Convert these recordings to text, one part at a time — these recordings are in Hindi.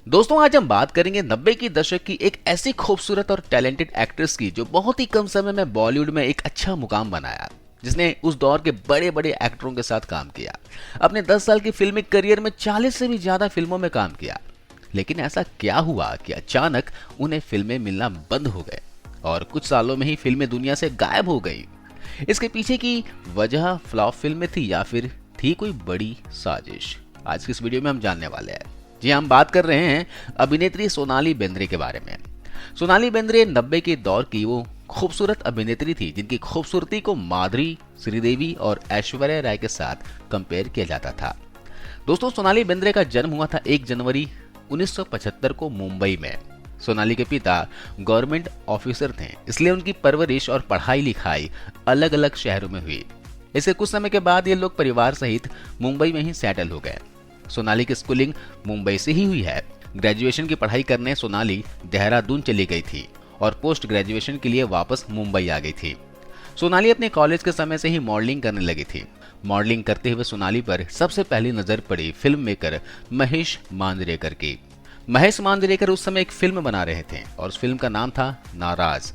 दोस्तों आज हम बात करेंगे 90 की दशक की एक ऐसी खूबसूरत और टैलेंटेड एक्ट्रेस की जो बहुत ही कम समय में बॉलीवुड में एक अच्छा मुकाम बनाया, जिसने उस दौर के बड़े बड़े एक्टरों के साथ काम किया। अपने 10 साल की फिल्मी करियर में 40 से भी ज्यादा फिल्मों में काम किया। लेकिन ऐसा क्या हुआ कि अचानक उन्हें फिल्में मिलना बंद हो गए और कुछ सालों में ही फिल्में दुनिया से गायब हो गई। इसके पीछे की वजह फ्लॉप फिल्में थी या फिर थी कोई बड़ी साजिश? आज की इस वीडियो में हम जानने वाले हैं। जी हम बात कर रहे हैं अभिनेत्री सोनाली बेंद्रे के बारे में। सोनाली बेंद्रे 90 के दौर की वो खूबसूरत अभिनेत्री थी जिनकी खूबसूरती को माधुरी, श्रीदेवी और ऐश्वर्या राय के साथ कंपेयर किया जाता था। दोस्तों सोनाली बेंद्रे का जन्म हुआ था 1 जनवरी 1975 को मुंबई में। सोनाली के पिता गवर्नमेंट ऑफिसर थे, इसलिए उनकी परवरिश और पढ़ाई लिखाई अलग अलग शहरों में हुई। इसके कुछ समय के बाद ये लोग परिवार सहित मुंबई में ही सेटल हो गए। सोनाली की स्कूलिंग मुंबई से ही हुई है। ग्रेजुएशन की पढ़ाई करने सोनाली देहरादून चली गई थी और पोस्ट ग्रेजुएशन के लिए वापस मुंबई आ गई थी। सोनाली अपने कॉलेज के समय से ही मॉडलिंग करने लगी थी। मॉडलिंग करते हुए सोनाली पर सबसे पहली नजर पड़ी फिल्म मेकर महेश मांजरेकर की। महेश मांजरेकर उस समय एक फिल्म बना रहे थे और उस फिल्म का नाम था नाराज।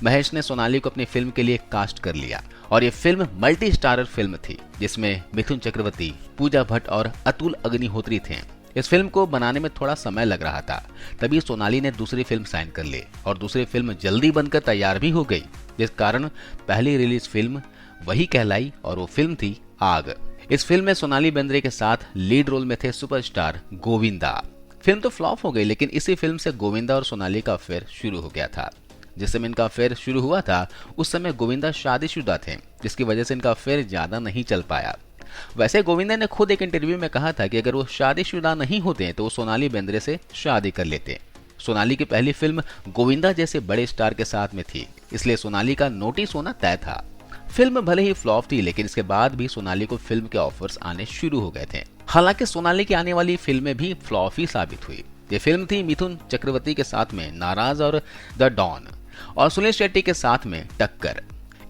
महेश ने सोनाली को अपनी फिल्म के लिए कास्ट कर लिया और ये फिल्म मल्टी स्टारर फिल्म थी जिसमें मिथुन चक्रवर्ती, पूजा भट्ट और अतुल अग्निहोत्री थे। इस फिल्म को बनाने में थोड़ा समय लग रहा था, तभी सोनाली ने दूसरी फिल्म साइन कर ली और दूसरी फिल्म जल्दी बनकर तैयार भी हो गई, जिस कारण पहली रिलीज फिल्म वही कहलाई और वो फिल्म थी आग। इस फिल्म में सोनाली बेंद्रे के साथ लीड रोल में थे सुपरस्टार गोविंदा। फिल्म तो फ्लॉप हो गई, लेकिन इसी फिल्म से गोविंदा और सोनाली का अफेयर शुरू हो गया था। जिस समय इनका अफेयर शुरू हुआ था उस समय गोविंदा शादीशुदा थे, जिसकी वजह से इनका अफेयर ज्यादा नहीं चल पाया। वैसे गोविंदा ने खुद एक इंटरव्यू में कहा था कि अगर वो शादीशुदा नहीं होते तो वो सोनाली बेंद्रे से शादी कर लेते। सोनाली की पहली फिल्म गोविंदा जैसे बड़े स्टार के साथ में थी, इसलिए सोनाली का नोटिस होना तय था। फिल्म भले ही फ्लॉप थी, लेकिन इसके बाद भी सोनाली को फिल्म के ऑफर्स आने शुरू हो गए थे। हालांकि सोनाली की आने वाली फिल्में भी फ्लॉप ही साबित हुई। ये फिल्म थी मिथुन चक्रवर्ती के साथ में नाराज और द डॉन, और सुनील शेट्टी के साथ में टक्कर।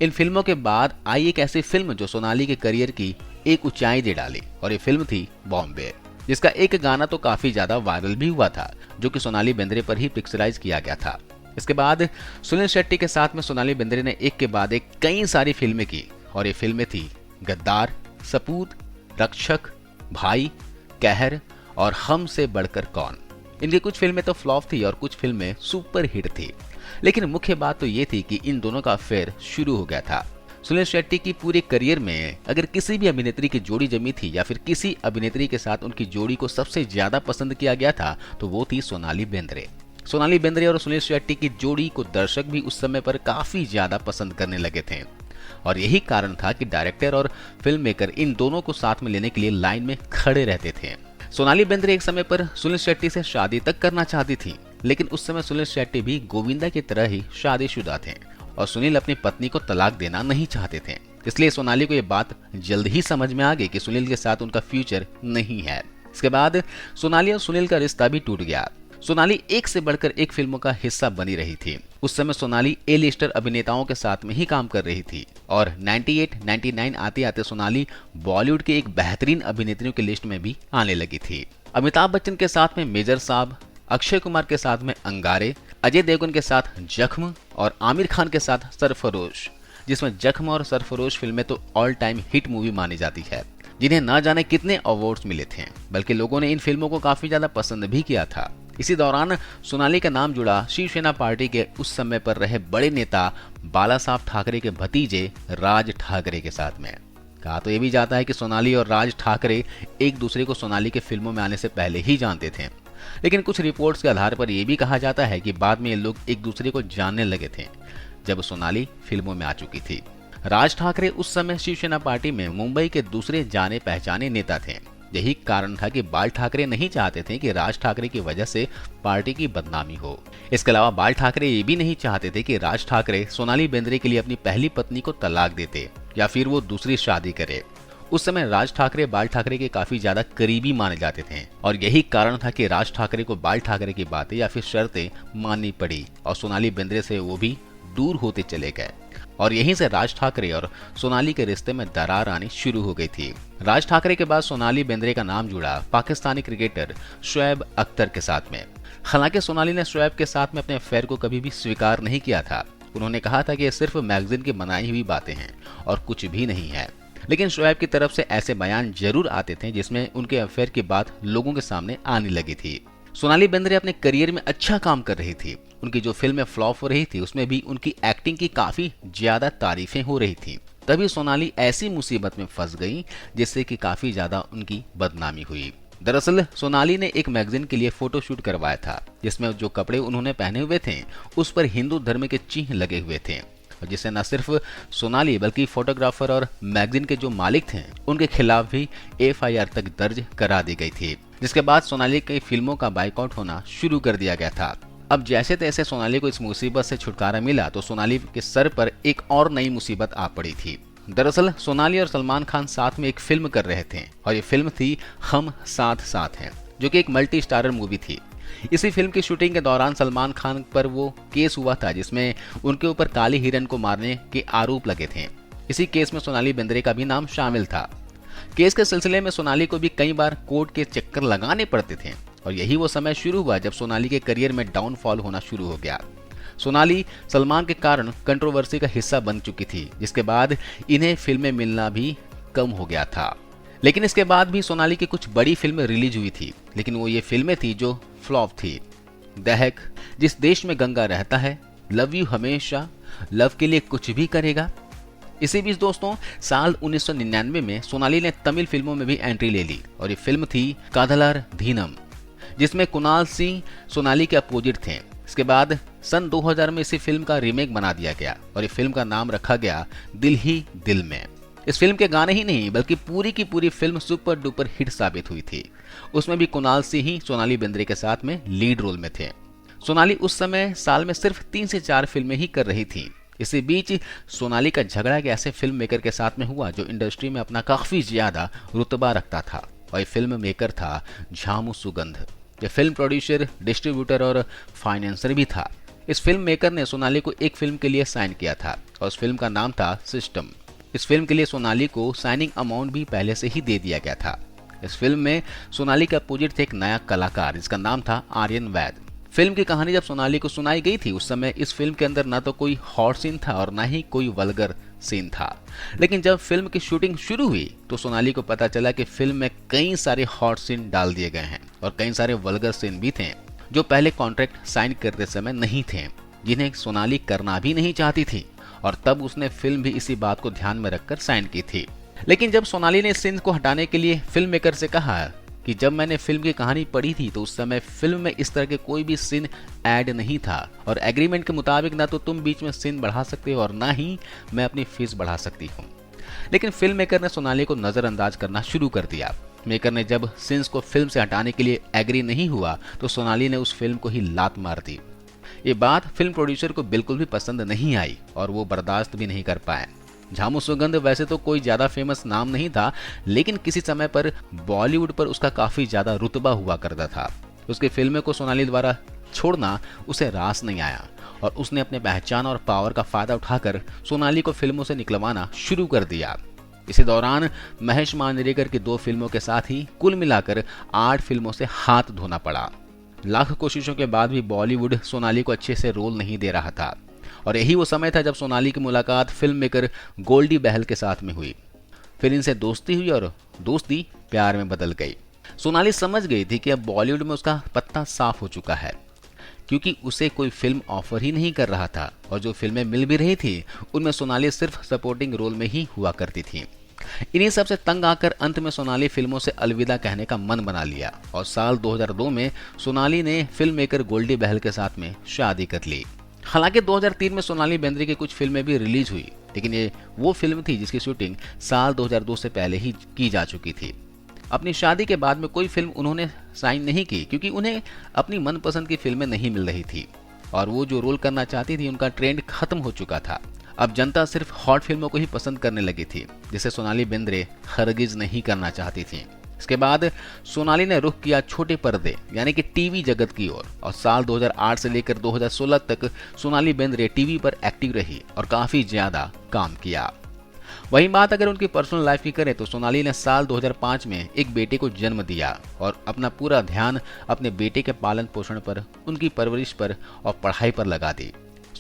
इन फिल्मों के बाद आई एक ऐसी फिल्म जो सोनाली के करियर की एक ऊंचाई दे डाली और ये फिल्म थी बॉम्बे, जिसका एक गाना तो काफी ज्यादा वायरल भी हुआ था, जो कि सोनाली बेंद्रे पर ही पिक्चराइज किया गया था। इसके बाद सुनील शेट्टी के साथ में सोनाली बेंद्रे ने एक के बाद एक कई सारी फिल्में की और ये फिल्में थी गद्दार, सपूत, रक्षक, भाई, कहर और हमसे बढ़कर कौन। इनकी कुछ फिल्में तो फ्लॉप थी और कुछ फिल्में सुपर हिट थी, लेकिन मुख्य बात तो ये थी कि इन दोनों का अफेयर शुरू हो गया था। सुनील शेट्टी की पूरे करियर में अगर किसी भी अभिनेत्री की जोड़ी जमी थी या फिर किसी अभिनेत्री के साथ उनकी जोड़ी को सबसे ज्यादा पसंद किया गया था तो वो थी सोनाली बेंद्रे। सोनाली बेंद्रे और सुनील शेट्टी की जोड़ी को दर्शक भी उस समय पर काफी ज्यादा पसंद करने लगे थे और यही कारण था कि डायरेक्टर और फिल्म मेकर इन दोनों को साथ में लेने के लिए लाइन में खड़े रहते थे। सोनाली बेंद्रे एक समय पर सुनील शेट्टी से शादी तक करना चाहती थी, लेकिन उस समय सुनील शेट्टी भी गोविंदा की तरह ही शादीशुदा थे और सुनील अपनी पत्नी को तलाक देना नहीं चाहते थे। इसलिए सोनाली को यह बात जल्द ही समझ में आ गई कि सुनील के साथ उनका फ्यूचर नहीं है। इसके बाद सोनाली और सुनील का रिश्ता भी टूट गया। सोनाली एक से बढ़कर एक फिल्मों का हिस्सा बनी रही थी। उस समय सोनाली ए लिस्टर अभिनेताओं के साथ में ही काम कर रही थी और 98-99 आते आते सोनाली बॉलीवुड के एक बेहतरीन अभिनेत्रियों की लिस्ट में भी आने लगी थी। अमिताभ बच्चन के साथ में मेजर साहब, अक्षय कुमार के साथ में अंगारे, अजय देवगन के साथ जख्म और आमिर खान के साथ सरफरोश, जिसमें जख्म और सरफरोश फिल्में तो ऑल टाइम हिट मूवी मानी जाती है, जिन्हें न जाने कितने अवार्ड्स मिले थे, बल्कि लोगों ने इन फिल्मों को काफी ज्यादा पसंद भी किया था। इसी दौरान सोनाली का नाम जुड़ा शिवसेना पार्टी के उस समय पर रहे बड़े नेता बाला साहब ठाकरे के भतीजे राज ठाकरे के साथ में। कहा तो ये भी जाता है कि सोनाली और राज ठाकरे एक दूसरे को सोनाली के फिल्मों में आने से पहले ही जानते थे, लेकिन कुछ रिपोर्ट्स के आधार पर यह भी कहा जाता है कि बाद में ये लोग एक दूसरे को जानने लगे थे जब सोनाली फिल्मों में आ चुकी थी। राज ठाकरे उस समय शिवसेना पार्टी में मुंबई के दूसरे जाने पहचाने नेता थे। यही कारण था कि बाल ठाकरे नहीं चाहते थे कि राज ठाकरे की वजह से पार्टी की बदनामी हो। इसके अलावा बाल ठाकरे ये भी नहीं चाहते थे कि राज ठाकरे सोनाली बेंद्रे के लिए अपनी पहली पत्नी को तलाक देते या फिर वो दूसरी शादी करे। उस समय राज ठाकरे बाल ठाकरे के काफी ज्यादा करीबी माने जाते थे और यही कारण था कि राज ठाकरे को बाल ठाकरे की बातें या फिर शर्तें माननी पड़ी और सोनाली बेंद्रे से वो भी दूर होते चले गए। और यहीं से राज ठाकरे और सोनाली के रिश्ते में दरार आनी शुरू हो गई थी। राज ठाकरे के बाद सोनाली बेंद्रे का नाम जुड़ा पाकिस्तानी क्रिकेटर शोएब अख्तर के साथ में। हालांकि सोनाली ने शोएब के साथ में अपने अफेयर को कभी भी स्वीकार नहीं किया था। उन्होंने कहा था कि ये सिर्फ मैगजीन की बनाई हुई बातें हैं और कुछ भी नहीं है। लेकिन शोएब की तरफ से ऐसे बयान जरूर आते थे जिसमें उनके अफेयर की बात लोगों के सामने आने लगी थी। सोनाली बेंद्रे अपने करियर में अच्छा काम कर रही थी। उनकी जो फिल्में फ्लॉप हो रही थी उसमें भी उनकी एक्टिंग की काफी ज्यादा तारीफें हो रही थी। तभी सोनाली ऐसी मुसीबत में फंस गई जिससे कि काफी ज्यादा उनकी बदनामी हुई। दरअसल सोनाली ने एक मैगजीन के लिए फोटो शूट करवाया था जिसमें जो कपड़े उन्होंने पहने हुए थे उस पर हिंदू धर्म के चिन्ह लगे हुए थे, और जिससे न सिर्फ सोनाली बल्कि फोटोग्राफर और मैगजीन के जो मालिक थे उनके खिलाफ भी एफआईआर तक दर्ज करा दी गई थी, जिसके बाद सोनाली की फिल्मों का बाइकआउट होना शुरू कर दिया गया था। अब जैसे तैसे सोनाली को इस मुसीबत से छुटकारा मिला तो सोनाली के सर पर एक और नई मुसीबत आ पड़ी थी। दरअसल सोनाली और सलमान खान साथ में एक फिल्म कर रहे थे और ये फिल्म थी हम साथ साथ हैं, जो कि एक मल्टी स्टारर मूवी थी। इसी फिल्म की शूटिंग के दौरान सलमान खान पर वो केस हुआ था जिसमें उनके ऊपर काली हिरन को मारने के आरोप लगे थे। इसी केस में सोनाली बेंद्रे का भी नाम शामिल था। केस के सिलसिले में सोनाली को भी कई बार कोर्ट के चक्कर लगाने पड़ते थे और यही वो समय शुरू हुआ जब सोनाली के करियर में डाउनफॉल होना शुरू हो गया। सोनाली सलमान के कारण कंट्रोवर्सी का हिस्सा बन चुकी थी, जिसके बाद इन्हें फिल्में मिलना भी कम हो गया था। लेकिन इसके बाद भी सोनाली की कुछ बड़ी फिल्में रिलीज हुई थी, लेकिन वो ये फिल्में थी जो फ्लॉप थी। दहक, जिस देश में गंगा रहता है, लव यू हमेशा, लव के लिए कुछ भी करेगा। इसी बीच दोस्तों साल 1999 में सोनाली ने तमिल फिल्मों में भी एंट्री ले ली और ये फिल्म थी कादलर दीनम, जिसमें कुणाल सिंह सोनाली के अपोजिट थे। इसके बाद सन 2000 में इसी फिल्म का रीमेक बना दिया गया और ये फिल्म का नाम रखा गया दिल ही दिल में। इस फिल्म के गाने ही नहीं बल्कि पूरी की पूरी फिल्म सुपर डुपर हिट साबित हुई थी। उसमें भी कुणाल सिंह ही सोनाली बेंद्रे के साथ में लीड रोल में थे। सोनाली उस समय साल में सिर्फ 3 से 4 फिल्में ही कर रही थी। इसी बीच सोनाली का झगड़ा एक ऐसे फिल्म मेकर के साथ में हुआ जो इंडस्ट्री में अपना काफी ज्यादा रुतबा रखता था, और ये फिल्म मेकर था झामू सुगंध। यह फिल्म प्रोड्यूसर, डिस्ट्रीब्यूटर और फाइनेंसर भी था। इस फिल्म मेकर ने सोनाली को एक फिल्म के लिए साइन किया था और उस फिल्म का नाम था सिस्टम। इस फिल्म के लिए सोनाली को साइनिंग अमाउंट भी पहले से ही दे दिया गया था। इस फिल्म में सोनाली के अपोजिट थे एक नया कलाकार जिसका नाम था आर्यन वैद। फिल्म की कहानी जब सोनाली को सुनाई गई थी उस समय इस फिल्म के अंदर ना तो कोई हॉट सीन था और ना ही कोई वल्गर सीन था। लेकिन जब फिल्म की शूटिंग शुरू हुई तो सोनाली को पता चला कि फिल्म में कई सारे हॉट सीन डाल दिए गए हैं और कई सारे वल्गर सीन भी थे जो पहले कॉन्ट्रैक्ट साइन करते समय नहीं थे, जिन्हें सोनाली करना भी नहीं चाहती थी, और तब उसने फिल्म भी इसी बात को ध्यान में रखकर साइन की थी। लेकिन जब सोनाली ने इस सीन को हटाने के लिए फिल्म मेकर से कहा कि जब मैंने फिल्म की कहानी पढ़ी थी तो उस समय फिल्म में इस तरह के कोई भी सीन ऐड नहीं था और एग्रीमेंट के मुताबिक ना तो तुम बीच में सीन बढ़ा सकते हो और ना ही मैं अपनी फीस बढ़ा सकती हूँ। लेकिन फिल्म मेकर ने सोनाली को नजरअंदाज करना शुरू कर दिया। मेकर ने जब सीन्स को फिल्म से हटाने के लिए एग्री नहीं हुआ तो सोनाली ने उस फिल्म को ही लात मार दी। ये बात फिल्म प्रोड्यूसर को बिल्कुल भी पसंद नहीं आई और वो बर्दाश्त भी नहीं कर पाए। झामू सुगंध वैसे तो कोई ज्यादा फेमस नाम नहीं था, लेकिन किसी समय पर बॉलीवुड पर उसका काफी ज्यादा रुतबा हुआ करता था। उसकी फिल्में को सोनाली द्वारा छोड़ना उसे रास नहीं आया और उसने अपने पहचान और पावर का फायदा उठाकर सोनाली को फिल्मों से निकलवाना शुरू कर दिया। इसी दौरान महेश मांजरेकर की 2 फिल्मों के साथ ही कुल मिलाकर 8 फिल्मों से हाथ धोना पड़ा। लाख कोशिशों के बाद भी बॉलीवुड सोनाली को अच्छे से रोल नहीं दे रहा था और यही वो समय था जब सोनाली की मुलाकात फिल्म मेकर गोल्डी बहल के साथ में हुई। फिर इनसे दोस्ती हुई और दोस्ती प्यार में बदल गई। सोनाली समझ गई थी कि अब बॉलीवुड में उसका पत्ता साफ हो चुका है, क्योंकि उसे कोई फिल्म ऑफर ही नहीं कर रहा था और जो फिल्में मिल भी रही थी उनमें सोनाली सिर्फ सपोर्टिंग रोल में ही हुआ करती थी। इन्हीं सब से तंग आकर अंत में सोनाली फिल्मों से अलविदा कहने का मन बना लिया और साल 2002 में सोनाली ने फिल्म मेकर गोल्डी बहल के साथ में शादी कर ली। हालांकि 2003 में सोनाली बेंद्रे की कुछ फिल्में भी रिलीज हुई, लेकिन ये वो फिल्म थी जिसकी शूटिंग साल 2002 से पहले ही की जा चुकी थी। अपनी शादी के बाद में कोई फिल्म उन्होंने साइन नहीं की क्योंकि उन्हें अपनी मनपसंद की फिल्में नहीं मिल रही थी और वो जो रोल करना चाहती थी उनका ट्रेंड खत्म हो चुका था। अब जनता सिर्फ हॉट फिल्मों को ही पसंद करने लगी थी, जिसे सोनाली बेंद्रे हरगिज नहीं करना चाहती थी। इसके बाद सोनाली ने रुख किया छोटे पर्दे यानी कि टीवी जगत की ओर और साल 2008 से लेकर 2016 तक सोनाली बेंद्रे टीवी पर एक्टिव रही और काफी ज्यादा काम किया। वहीं बात अगर उनकी पर्सनल लाइफ की करें तो सोनाली ने साल 2005 में एक बेटे को जन्म दिया और अपना पूरा ध्यान अपने बेटे के पालन पोषण पर, उनकी परवरिश पर और पढ़ाई पर लगा दी।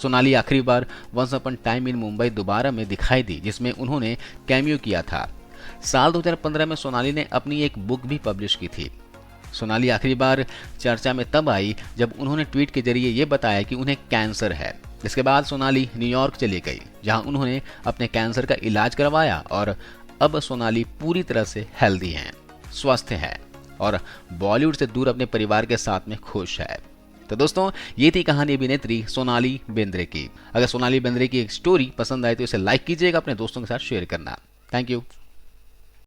सोनाली आखिरी बार once upon time in Mumbai Dobaara में दिखाई दी, जिसमें उन्होंने कैमियो किया था। साल 2015 में सोनाली ने अपनी एक बुक भी पब्लिश की थी। सोनाली आखिरी बार चर्चा में तब आई जब उन्होंने ट्वीट के जरिए ये बताया कि उन्हें कैंसर है। इसके बाद सोनाली न्यूयॉर्क चली गई, जहां उन्होंने अपने कैंसर का इलाज करवाया और अब सोनाली पूरी तरह से हेल्दी हैं, स्वस्थ हैं और बॉलीवुड से दूर अपने परिवार के साथ में खुश है। तो दोस्तों, ये थी कहानी अभिनेत्री सोनाली बेंद्रे की। अगर सोनाली बेंद्रे की एक स्टोरी पसंद आए तो इसे लाइक कीजिएगा, अपने दोस्तों के साथ शेयर करना। Thank you.